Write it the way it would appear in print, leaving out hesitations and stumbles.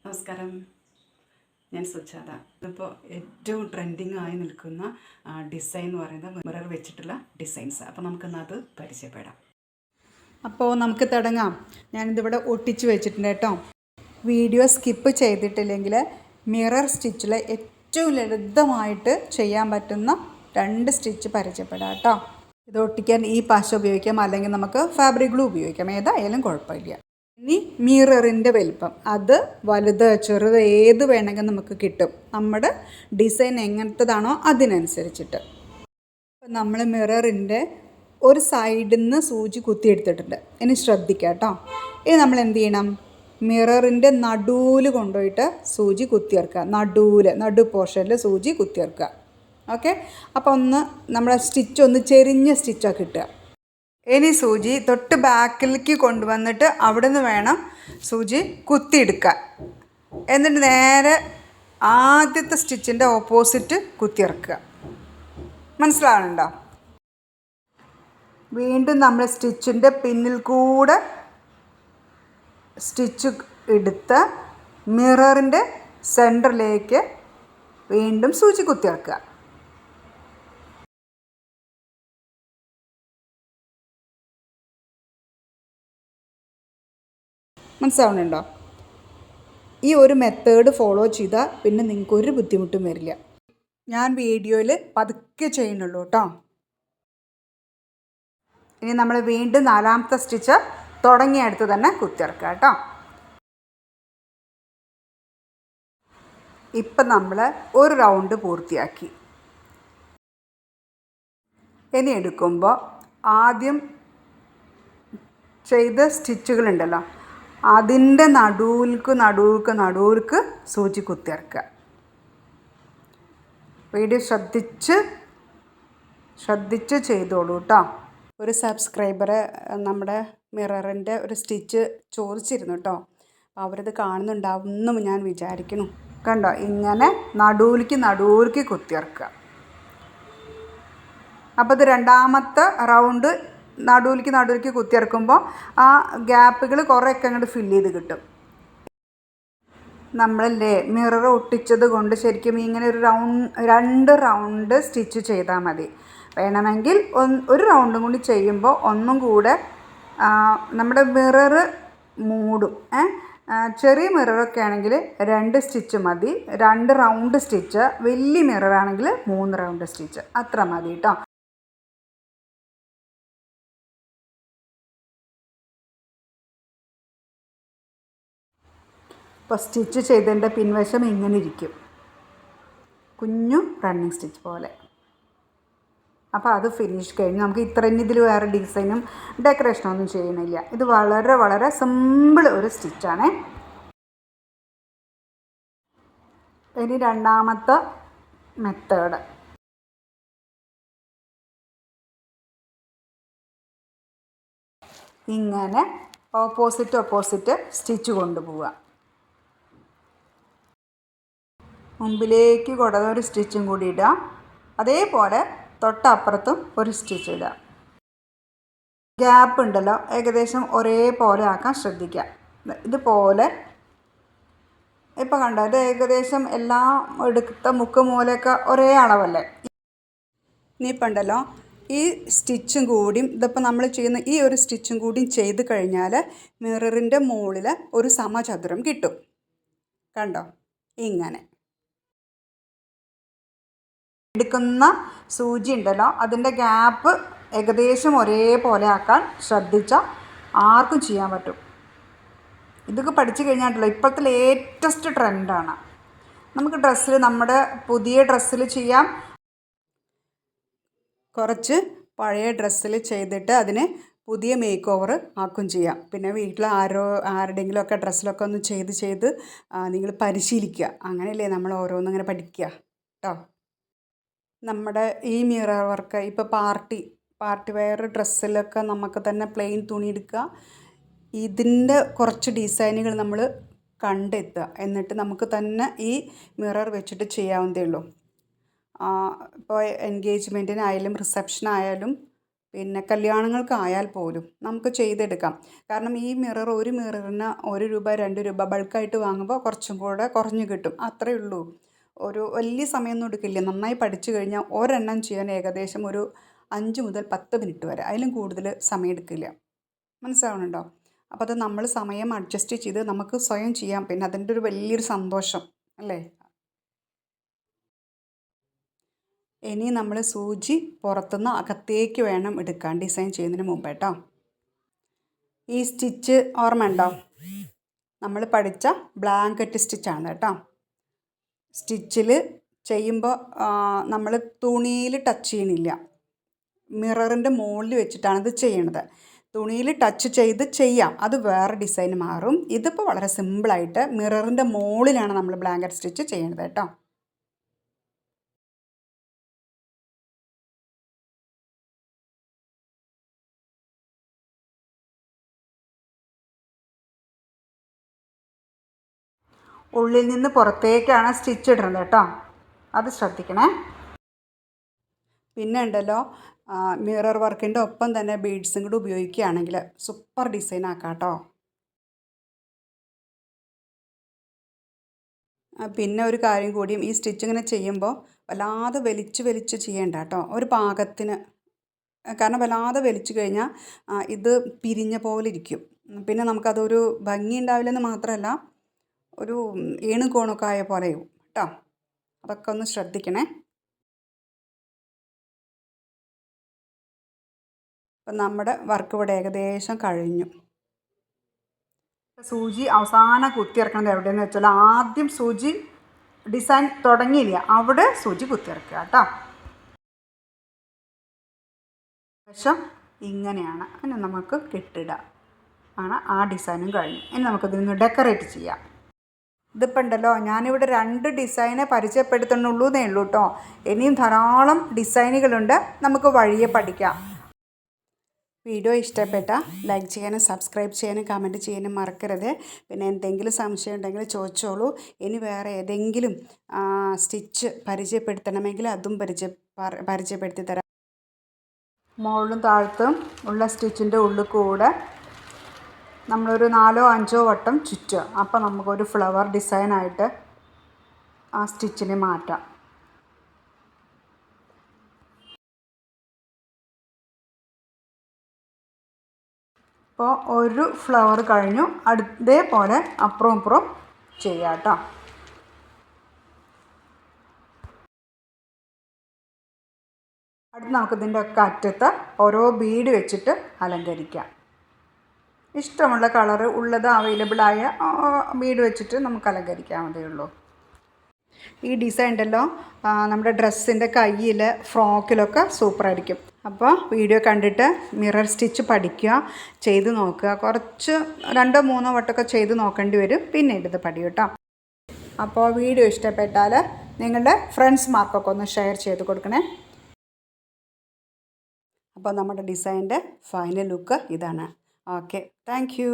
നമസ്കാരം, ഞാൻ സുജാത. ഇതിപ്പോൾ ഏറ്റവും ട്രെൻഡിങ് ആയി നിൽക്കുന്ന ഡിസൈൻ എന്ന് പറയുന്നത് മിറർ വെച്ചിട്ടുള്ള ഡിസൈൻസ്. അപ്പോൾ നമുക്കിന്ന് അത് പരിചയപ്പെടാം. അപ്പോൾ നമുക്ക് തുടങ്ങാം. ഞാനിതിവിടെ ഒട്ടിച്ച് വെച്ചിട്ടുണ്ട് കേട്ടോ. വീഡിയോ സ്കിപ്പ് ചെയ്തിട്ടില്ലെങ്കിൽ മിറർ സ്റ്റിച്ചിൽ ഏറ്റവും ലളിതമായിട്ട് ചെയ്യാൻ പറ്റുന്ന 2 സ്റ്റിച്ച് പരിചയപ്പെടാം കേട്ടോ. ഇത് ഒട്ടിക്കാൻ ഈ പശ ഉപയോഗിക്കാം, അല്ലെങ്കിൽ നമുക്ക് ഫാബ്രിക് ഗ്ലൂ ഉപയോഗിക്കാം, ഏതായാലും കുഴപ്പമില്ല. ഇനി മിററിൻ്റെ വലിപ്പം, അത് വലുത് ചെറുത് ഏത് വേണമെങ്കിൽ നമുക്ക് കിട്ടും. നമ്മുടെ ഡിസൈൻ എങ്ങനത്തതാണോ അതിനനുസരിച്ചിട്ട്. അപ്പം നമ്മൾ മിററിൻ്റെ ഒരു സൈഡിൽ നിന്ന് സൂചി കുത്തിയെടുത്തിട്ടുണ്ട്. ഇനി ശ്രദ്ധിക്കുക കേട്ടോ. ഇനി നമ്മൾ എന്ത് ചെയ്യണം? മിററിൻ്റെ നടുവിൽ കൊണ്ടുപോയിട്ട് സൂചി കുത്തിയിറക്കുക. നടു പോർഷനിൽ സൂചി കുത്തിയിറക്കുക. ഓക്കെ. അപ്പോൾ നമ്മുടെ സ്റ്റിച്ച് ഒന്ന് ചെരിഞ്ഞ സ്റ്റിച്ചാണ് കിട്ടുക. ഇനി സൂചി തൊട്ട് ബാക്കിലേക്ക് കൊണ്ടുവന്നിട്ട് അവിടെ നിന്ന് വേണം സൂചി കുത്തിയെടുക്കാൻ. എന്നിട്ട് നേരെ ആദ്യത്തെ സ്റ്റിച്ചിൻ്റെ ഓപ്പോസിറ്റ് കുത്തിയിറക്കുക. മനസ്സിലാവുന്നുണ്ടോ? വീണ്ടും നമ്മൾ സ്റ്റിച്ചിൻ്റെ പിന്നിൽ കൂടെ സ്റ്റിച്ച് എടുത്ത് മിററിൻ്റെ സെൻറ്ററിലേക്ക് വീണ്ടും സൂചി കുത്തിയിറക്കുക. മനസ്സിലാവുന്നുണ്ടോ? ഈ ഒരു മെത്തേഡ് ഫോളോ ചെയ്താൽ പിന്നെ നിങ്ങൾക്കൊരു ബുദ്ധിമുട്ടും വരില്ല. ഞാൻ വീഡിയോയിൽ പതുക്കെ ചെയ്യുന്നുള്ളൂ കേട്ടോ. ഇനി നമ്മൾ വീണ്ടും 4ാമത്തെ സ്റ്റിച്ച് തുടങ്ങിയടുത്ത് തന്നെ കുത്തിയിറക്കുക കേട്ടോ. ഇപ്പം നമ്മൾ ഒരു റൗണ്ട് പൂർത്തിയാക്കി. ഇനി എടുക്കുമ്പോൾ ആദ്യം ചെയ്ത സ്റ്റിച്ചുകളുണ്ടല്ലോ, അതിൻ്റെ നടുവിൽക്ക് സൂചി കുത്തിയിറക്കുക. വീഡിയോ ശ്രദ്ധിച്ച് ചെയ്തോളൂ കേട്ടോ. ഒരു സബ്സ്ക്രൈബർ നമ്മുടെ മിററിൻ്റെ ഒരു സ്റ്റിച്ച് ചോദിച്ചിരുന്നു കേട്ടോ. അപ്പോൾ അവരത് കാണുന്നുണ്ടാവുമെന്നും ഞാൻ വിചാരിക്കുന്നു. കണ്ടോ, ഇങ്ങനെ നടുവിൽക്ക് കുത്തിയിറക്കുക. അപ്പോൾ ഇത് 2ാമത്തെ റൗണ്ട് നടുവിൽക്ക് കുത്തിയിറക്കുമ്പോൾ ആ ഗ്യാപ്പുകൾ കുറേയൊക്കെ അങ്ങോട്ട് ഫില്ല് ചെയ്ത് കിട്ടും. നമ്മളല്ലേ മിറർ ഒട്ടിച്ചത് കൊണ്ട് ശരിക്കും ഇങ്ങനെ ഒരു 2 റൗണ്ട് സ്റ്റിച്ച് ചെയ്താൽ മതി. വേണമെങ്കിൽ ഒരു റൗണ്ടും കൂടി ചെയ്യുമ്പോൾ ഒന്നും കൂടെ നമ്മുടെ മിറർ മൂടും. ചെറിയ മിററൊക്കെ ആണെങ്കിൽ 2 സ്റ്റിച്ച് മതി. 2 റൗണ്ട് സ്റ്റിച്ച്. വലിയ മിററാണെങ്കിൽ 3 റൗണ്ട് സ്റ്റിച്ച്, അത്ര മതി കേട്ടോ. ഇപ്പോൾ സ്റ്റിച്ച് ചെയ്തതിൻ്റെ പിൻവശം ഇങ്ങനെ ഇരിക്കും, കുഞ്ഞു റണ്ണിങ് സ്റ്റിച്ച് പോലെ. അപ്പോൾ അത് ഫിനിഷ് കഴിഞ്ഞ് നമുക്ക് ഇതിൽ വേറെ ഡിസൈനും ഡെക്കറേഷനും ഒന്നും ചെയ്യണില്ല. ഇത് വളരെ വളരെ സിമ്പിൾ ഒരു സ്റ്റിച്ചാണ്. ഇനി 2ാമത്തെ മെത്തേഡ്. ഇങ്ങനെ ഓപ്പോസിറ്റ് സ്റ്റിച്ച് കൊണ്ടുപോവുക. മുമ്പിലേക്ക് കൊടുത്ത ഒരു സ്റ്റിച്ചും കൂടി ഇടുക. അതേപോലെ തൊട്ടപ്പുറത്തും ഒരു സ്റ്റിച്ച് ഇടുക. ഗ്യാപ്പ് ഉണ്ടല്ലോ, ഏകദേശം ഒരേപോലെ ആക്കാൻ ശ്രദ്ധിക്കുക. ഇതുപോലെ ഇപ്പോൾ കണ്ടോ, ഇത് ഏകദേശം എല്ലാം എടുത്ത മുക്ക് മൂലയൊക്കെ ഒരേ അളവല്ലേ. ഇനിയിപ്പോൾ ഉണ്ടല്ലോ, ഈ സ്റ്റിച്ചും കൂടിയും ഇതിപ്പോൾ നമ്മൾ ചെയ്യുന്ന ഈ ഒരു സ്റ്റിച്ചും കൂടിയും ചെയ്ത് കഴിഞ്ഞാൽ മിററിൻ്റെ മുകളിൽ ഒരു സമചതുരം കിട്ടും. കണ്ടോ, ഇങ്ങനെ എടുക്കുന്ന സൂചി ഉണ്ടല്ലോ, അതിൻ്റെ ഗ്യാപ്പ് ഏകദേശം ഒരേപോലെ ആക്കാൻ ശ്രദ്ധിച്ചാൽ ആർക്കും ചെയ്യാൻ പറ്റും. ഇതൊക്കെ പഠിച്ചു കഴിഞ്ഞാൽ ഇപ്പോഴത്തെ ലേറ്റസ്റ്റ് ട്രെൻഡാണ്. നമുക്ക് നമ്മുടെ പുതിയ ഡ്രസ്സിൽ ചെയ്യാം. കുറച്ച് പഴയ ഡ്രസ്സിൽ ചെയ്തിട്ട് അതിനെ പുതിയ മേക്ക് ഓവർ ആക്കും ചെയ്യാം. പിന്നെ വീട്ടിൽ ആരുടെയെങ്കിലുമൊക്കെ ഡ്രസ്സിലൊക്കെ ഒന്ന് ചെയ്ത് നിങ്ങൾ പരിശീലിക്കുക. അങ്ങനെയല്ലേ നമ്മൾ ഓരോന്നിങ്ങനെ പഠിക്കുക കേട്ടോ. നമ്മുടെ ഈ മിറർ വർക്ക് ഇപ്പോൾ പാർട്ടി വെയർ ഡ്രസ്സിലൊക്കെ നമുക്ക് തന്നെ പ്ലെയിൻ തുണി എടുക്കുക. ഇതിൻ്റെ കുറച്ച് ഡിസൈനുകൾ നമ്മൾ കണ്ടെത്തുക. എന്നിട്ട് നമുക്ക് തന്നെ ഈ മിറർ വെച്ചിട്ട് ചെയ്യാവുന്നതേ ഉള്ളൂ. ഇപ്പോൾ എൻഗേജ്മെൻറ്റിനായാലും റിസപ്ഷനായാലും പിന്നെ കല്യാണങ്ങൾക്കായാൽ പോലും നമുക്ക് ചെയ്തെടുക്കാം. കാരണം ഈ മിറർ ഒരു മിററിന് 1 രൂപ 2 രൂപ ബൾക്കായിട്ട് വാങ്ങുമ്പോൾ കുറച്ചും കൂടെ കുറഞ്ഞ് കിട്ടും. അത്രയേ ഉള്ളൂ. ഒരു വലിയ സമയമൊന്നും എടുക്കില്ല. നന്നായി പഠിച്ചു കഴിഞ്ഞാൽ ഒരെണ്ണം ചെയ്യാൻ ഏകദേശം ഒരു 5 മുതൽ 10 മിനിറ്റ് വരെ, അതിലും കൂടുതൽ സമയം എടുക്കില്ല. മനസ്സിലാവുന്നുണ്ടോ? അപ്പോൾ അത് നമ്മൾ സമയം അഡ്ജസ്റ്റ് ചെയ്ത് നമുക്ക് സ്വയം ചെയ്യാം. പിന്നെ അതിൻ്റെ ഒരു വലിയൊരു സന്തോഷം അല്ലേ? ഇനി നമ്മൾ സൂചി പുറത്തുനിന്ന് അകത്തേക്ക് വേണം എടുക്കാൻ ഡിസൈൻ ചെയ്യുന്നതിന് മുമ്പ് കേട്ടോ. ഈ സ്റ്റിച്ച് ഓർമ്മ ഉണ്ടോ? നമ്മൾ പഠിച്ച ബ്ലാങ്കറ്റ് സ്റ്റിച്ചാണ് കേട്ടോ. സ്റ്റിച്ചിൽ ചെയ്യുമ്പോൾ നമ്മൾ തുണിയിൽ ടച്ച് ചെയ്യണില്ല, മിററിൻ്റെ മുകളിൽ വെച്ചിട്ടാണ് ഇത് ചെയ്യണത്. തുണിയിൽ ടച്ച് ചെയ്ത് ചെയ്യാം, അത് വേറെ ഡിസൈൻ മാറും. ഇതിപ്പോൾ വളരെ സിമ്പിളായിട്ട് മിററിൻ്റെ മുകളിലാണ് നമ്മൾ ബ്ലാങ്കറ്റ് സ്റ്റിച്ച് ചെയ്യണത് കേട്ടോ. ഉള്ളിൽ നിന്ന് പുറത്തേക്കാണ് സ്റ്റിച്ച് ഇടുന്നത് കേട്ടോ, അത് ശ്രദ്ധിക്കണേ. പിന്നെ ഉണ്ടല്ലോ, മിറർ വർക്കിൻ്റെ ഒപ്പം തന്നെ ബീഡ്സും കൂടി ഉപയോഗിക്കുകയാണെങ്കിൽ സൂപ്പർ ഡിസൈൻ ആക്കാം കേട്ടോ. പിന്നെ ഒരു കാര്യം കൂടിയും, ഈ സ്റ്റിച്ച് ഇങ്ങനെ ചെയ്യുമ്പോൾ വല്ലാതെ വലിച്ച് ചെയ്യണ്ട കേട്ടോ, ഒരു പാകത്തിന്. കാരണം വല്ലാതെ വലിച്ചു കഴിഞ്ഞാൽ ഇത് പിരിഞ്ഞ പോലെ ഇരിക്കും. പിന്നെ നമുക്കതൊരു ഭംഗി ഉണ്ടാവില്ലെന്ന് മാത്രമല്ല, ഒരു ഏണുകോണൊക്കെ ആയ പോലെയാവും കേട്ടോ. അതൊക്കെ ഒന്ന് ശ്രദ്ധിക്കണേ. അപ്പം നമ്മുടെ വർക്ക് ഇവിടെ ഏകദേശം കഴിഞ്ഞു. സൂചി അവസാനം കുത്തിയിറക്കുന്നത് എവിടെയെന്ന് വെച്ചാൽ, ആദ്യം സൂചി ഡിസൈൻ തുടങ്ങിയില്ല അവിടെ സൂചി കുത്തിയിറക്കുക കേട്ടോ. ശേഷം ഇങ്ങനെയാണ് അതിന് നമുക്ക് കെട്ടിടാം. ആണ് ആ ഡിസൈനും കഴിഞ്ഞു. ഇനി നമുക്കിതിന് ഡെക്കറേറ്റ് ചെയ്യാം. ഇതിപ്പോൾ ഉണ്ടല്ലോ, ഞാനിവിടെ 2 ഡിസൈനെ പരിചയപ്പെടുത്തുന്നുള്ളൂ എന്നേ ഉള്ളൂ കേട്ടോ. ഇനിയും ധാരാളം ഡിസൈനുകളുണ്ട്, നമുക്ക് വഴിയെ പഠിക്കാം. വീഡിയോ ഇഷ്ടപ്പെട്ടാൽ ലൈക്ക് ചെയ്യാനും സബ്സ്ക്രൈബ് ചെയ്യാനും കമൻറ്റ് ചെയ്യാനും മറക്കരുത്. പിന്നെ എന്തെങ്കിലും സംശയം ഉണ്ടെങ്കിൽ ചോദിച്ചോളൂ. ഇനി വേറെ ഏതെങ്കിലും സ്റ്റിച്ച് പരിചയപ്പെടുത്തണമെങ്കിൽ അതും പരിചയപ്പെടുത്തി തരാം. മുകളിലും താഴത്തും ഉള്ള സ്റ്റിച്ചിൻ്റെ ഉള്ളിൽ കൂടെ നമ്മളൊരു 4 5 വട്ടം ചുറ്റുക. അപ്പോൾ നമുക്കൊരു ഫ്ലവർ ഡിസൈനായിട്ട് ആ സ്റ്റിച്ചിനെ മാറ്റാം. അപ്പോൾ ഒരു ഫ്ലവർ കഴിഞ്ഞു, ഇതേപോലെ അപ്പുറം ഇപ്പുറം ചെയ്യാം കേട്ടോ. അടുത്ത് നമുക്കിതിൻ്റെ ഒക്കെ അറ്റത്ത് ഓരോ ബീഡ് വെച്ചിട്ട് അലങ്കരിക്കാം. ഇഷ്ടമുള്ള കളറ് ഉള്ളത് അവൈലബിളായ ബീഡ് വെച്ചിട്ട് നമുക്ക് അലങ്കരിക്കാവുന്നതേ ഉള്ളൂ. ഈ ഡിസൈൻ ഉണ്ടല്ലോ, നമ്മുടെ ഡ്രസ്സിൻ്റെ കയ്യിൽ ഫ്രോക്കിലൊക്കെ സൂപ്പറായിരിക്കും. അപ്പോൾ വീഡിയോ കണ്ടിട്ട് മിറർ സ്റ്റിച്ച് പഠിക്കുക, ചെയ്ത് നോക്കുക. കുറച്ച് 2 3 വട്ടമൊക്കെ ചെയ്ത് നോക്കേണ്ടി വരും, പിന്നെ ഇത് പഠിക്കും കേട്ടോ. അപ്പോൾ വീഡിയോ ഇഷ്ടപ്പെട്ടാൽ നിങ്ങളുടെ ഫ്രണ്ട്സ്മാർക്കൊക്കെ ഒന്ന് ഷെയർ ചെയ്ത് കൊടുക്കണേ. അപ്പോൾ നമ്മുടെ ഡിസൈൻ്റെ ഫൈനൽ ലുക്ക് ഇതാണ്. Okay, thank you.